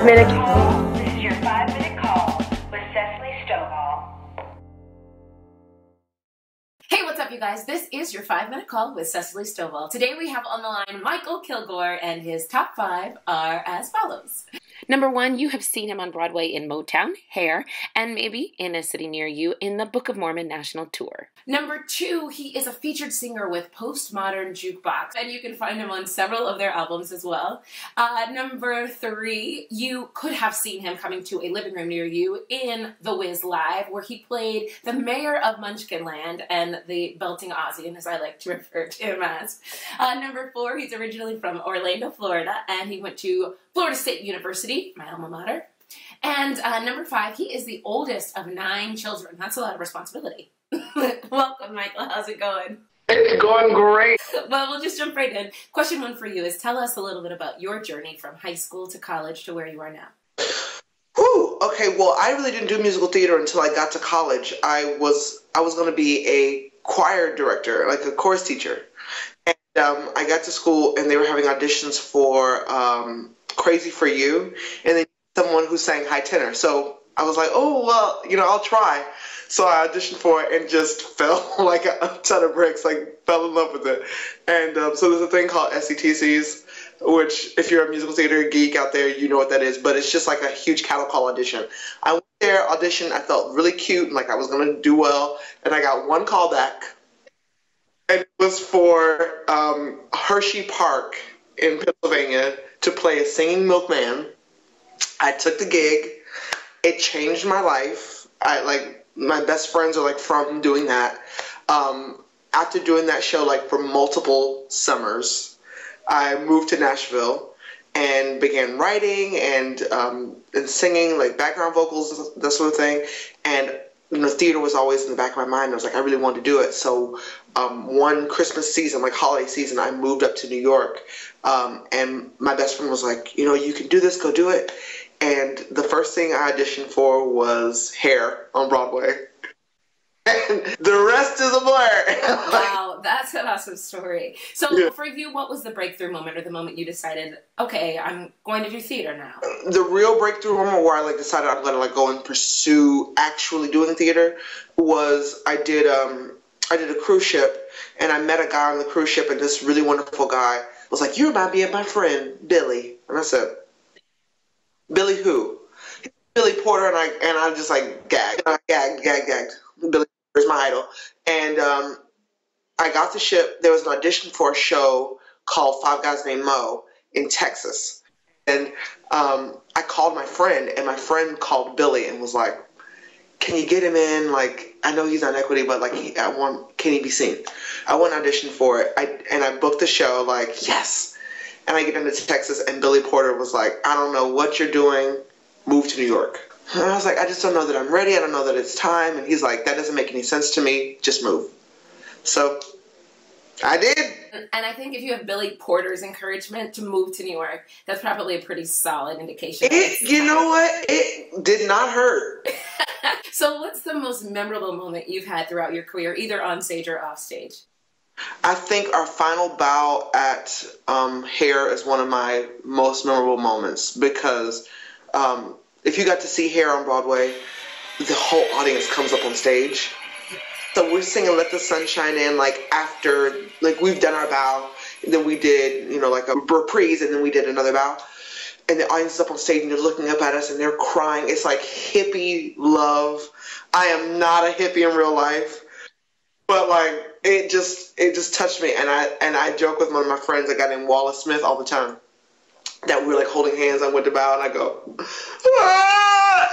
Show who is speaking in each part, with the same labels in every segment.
Speaker 1: 5-minute
Speaker 2: call. This is your 5-minute call with Cessalee Stovall.
Speaker 3: Hey, what's up, you guys? This is your 5-minute call with Cessalee Stovall. Today we have on the line Mykal Kilgore, and his top 5 are as follows. Number 1, you have seen him on Broadway in Motown, Hair, and maybe in a city near you in the Book of Mormon National Tour. Number 2, he is a featured singer with Postmodern Jukebox, and you can find him on several of their albums as well. Number 3, you could have seen him coming to a living room near you in The Wiz Live, where he played the Mayor of Munchkinland and the belting Ozian, as I like to refer to him as. Number 4, he's originally from Orlando, Florida, and he went to Florida State University, my alma mater. And number 5, he is the oldest of 9 children. That's a lot of responsibility. Welcome, Mykal. How's it going?
Speaker 4: It's going great.
Speaker 3: Well, we'll just jump right in. Question 1 for you is, tell us a little bit about your journey from high school to college to where you are now.
Speaker 4: Whew, okay, well, I really didn't do musical theater until I got to college. I was going to be a choir director, like a chorus teacher. And I got to school, and they were having auditions for Crazy for You, and then someone who sang high tenor. So I was like, oh, well, I'll try. So I auditioned for it and just fell like a ton of bricks, like fell in love with it. And so there's a thing called SCTCs, which if you're a musical theater geek out there, you know what that is. But it's just like a huge cattle call audition. I went there, auditioned, I felt really cute and like I was going to do well. And I got one call back. And it was for Hershey Park in Pennsylvania to play a singing milkman. I took the gig. It changed my life. My best friends are from doing that. After doing that show for multiple summers, I moved to Nashville and began writing and singing background vocals, that sort of thing. And theater was always in the back of my mind. I was I really wanted to do it. So one Christmas season, holiday season, I moved up to New York. And my best friend was like, you can do this, go do it. And the first thing I auditioned for was Hair on Broadway. And the rest is a blur.
Speaker 3: Wow, that's an awesome story. So yeah. For you, what was the breakthrough moment or the moment you decided, okay, I'm going to do theater now?
Speaker 4: The real breakthrough moment where I decided I'm going to go and pursue actually doing theater was I did a cruise ship, and I met a guy on the cruise ship, and this really wonderful guy was like, you remind me of my friend, Billy. And I said, Billy who? Billy Porter, and I just gagged. I gagged. Billy Porter is my idol. And I got the ship. There was an audition for a show called Five Guys Named Mo in Texas. And I called my friend, and my friend called Billy and was like, can you get him in? I know he's on Equity, but can he be seen? I went and auditioned for it. I booked the show, yes. And I get into Texas, and Billy Porter was like, I don't know what you're doing. Move to New York. And I was like, I just don't know that I'm ready. I don't know that it's time. And he's like, that doesn't make any sense to me. Just move. So I did.
Speaker 3: And I think if you have Billy Porter's encouragement to move to New York, that's probably a pretty solid indication.
Speaker 4: You know what? It did not hurt.
Speaker 3: So what's the most memorable moment you've had throughout your career, either on stage or off stage?
Speaker 4: I think our final bow at Hair is one of my most memorable moments because if you got to see Hair on Broadway, the whole audience comes up on stage. So we're singing Let the Sun Shine In after we've done our bow, and then we did a reprise, and then we did another bow. And the audience is up on stage and they're looking up at us and they're crying. It's like hippie love. I am not a hippie in real life, but it just touched me. And I joke with one of my friends, a guy named Wallace Smith, all the time, that we're holding hands. I went to bow and I go, ah!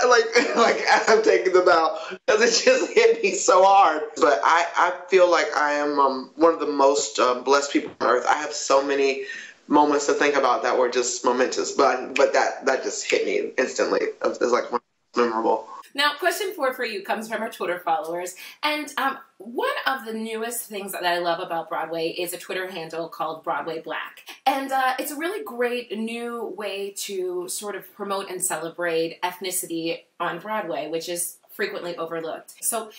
Speaker 4: As I'm taking the bow, because it just hit me so hard. But I feel like I am one of the most blessed people on earth. I have so many moments to think about that were just momentous, but that just hit me instantly. It's memorable.
Speaker 3: Now, question 4 for you comes from our Twitter followers, and one of the newest things that I love about Broadway is a Twitter handle called Broadway Black, and it's a really great new way to sort of promote and celebrate ethnicity on Broadway, which is frequently overlooked. So,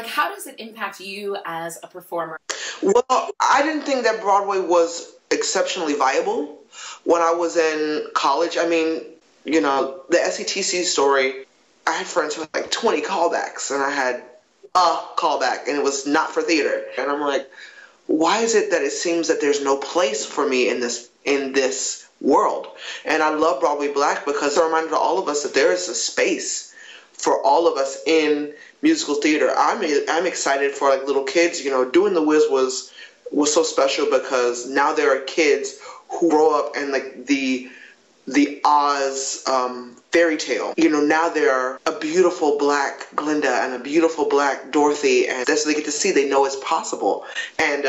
Speaker 3: how does it impact you as a performer?
Speaker 4: Well, I didn't think that Broadway was exceptionally viable when I was in college. I mean, you know, the SETC story, I had friends who had like 20 callbacks, and I had a callback, and it was not for theater. And I'm like, why is it that it seems that there's no place for me in this world? And I love Broadway Black because it's a reminder to all of us that there is a space for all of us in musical theater. I'm excited for like little kids. You know, doing The Wiz was so special because now there are kids who grow up and like the Oz fairy tale. You know, now there are a beautiful black Glinda and a beautiful black Dorothy, and that's what they get to see. They know it's possible. And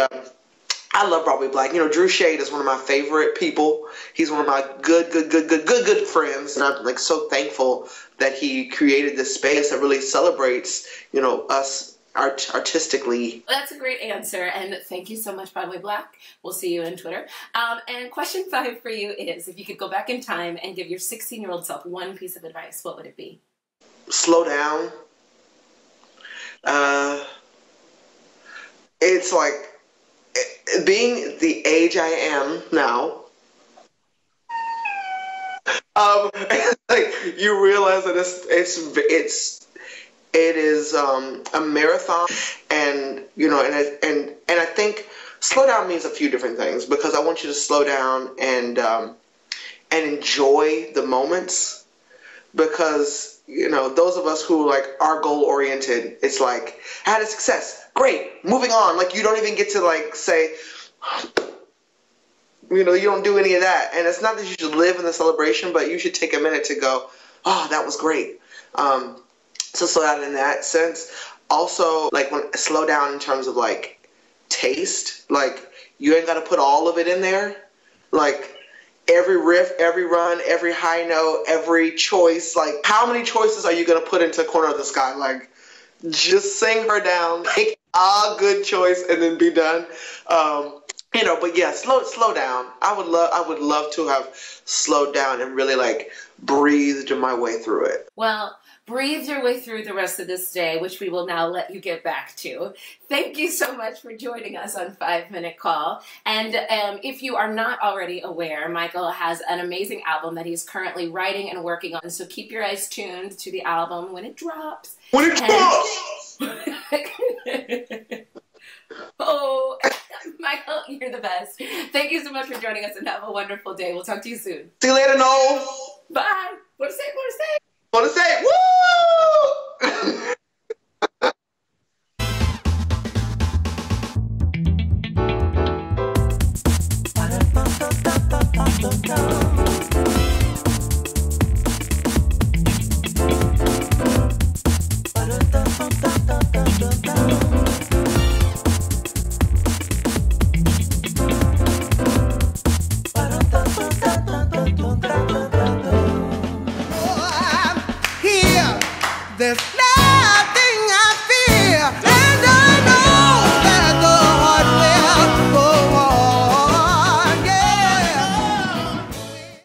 Speaker 4: I love Broadway Black. You know, Drew Shade is one of my favorite people. He's one of my good friends, and I'm like so thankful that he created this space that really celebrates, you know, us artistically.
Speaker 3: That's a great answer, and thank you so much, Broadway Black. We'll see you on Twitter. And question 5 for you is, if you could go back in time and give your 16-year-old self one piece of advice, what would it be?
Speaker 4: Slow down. It's like, being the age I am now, like you realize that it is a marathon, and you know, and I think slow down means a few different things, because I want you to slow down and enjoy the moments, because you know, those of us who like are goal oriented, it's like, I had a success, great, moving on. Like you don't even get to like say, you know, you don't do any of that. And it's not that you should live in the celebration, but you should take a minute to go, oh, that was great. So slow down in that sense. Also, like slow down in terms of like taste. Like you ain't got to put all of it in there. Like every riff, every run, every high note, every choice. Like how many choices are you going to put into Corner of the Sky? Like just sing her down, make a good choice, and then be done. You know, but yeah, slow down. I would love to have slowed down and really like breathed my way through it.
Speaker 3: Well, breathe your way through the rest of this day, which we will now let you get back to. Thank you so much for joining us on 5 Minute Call. And if you are not already aware, Mykal has an amazing album that he's currently writing and working on. So keep your eyes tuned to the album when it drops.
Speaker 4: When it drops!
Speaker 3: Oh, Mykal, you're the best. Thank you so much for joining us, and have a wonderful day. We'll talk to you soon.
Speaker 4: See you later, Noel.
Speaker 3: Bye. What to say?
Speaker 4: Want to say,
Speaker 1: There's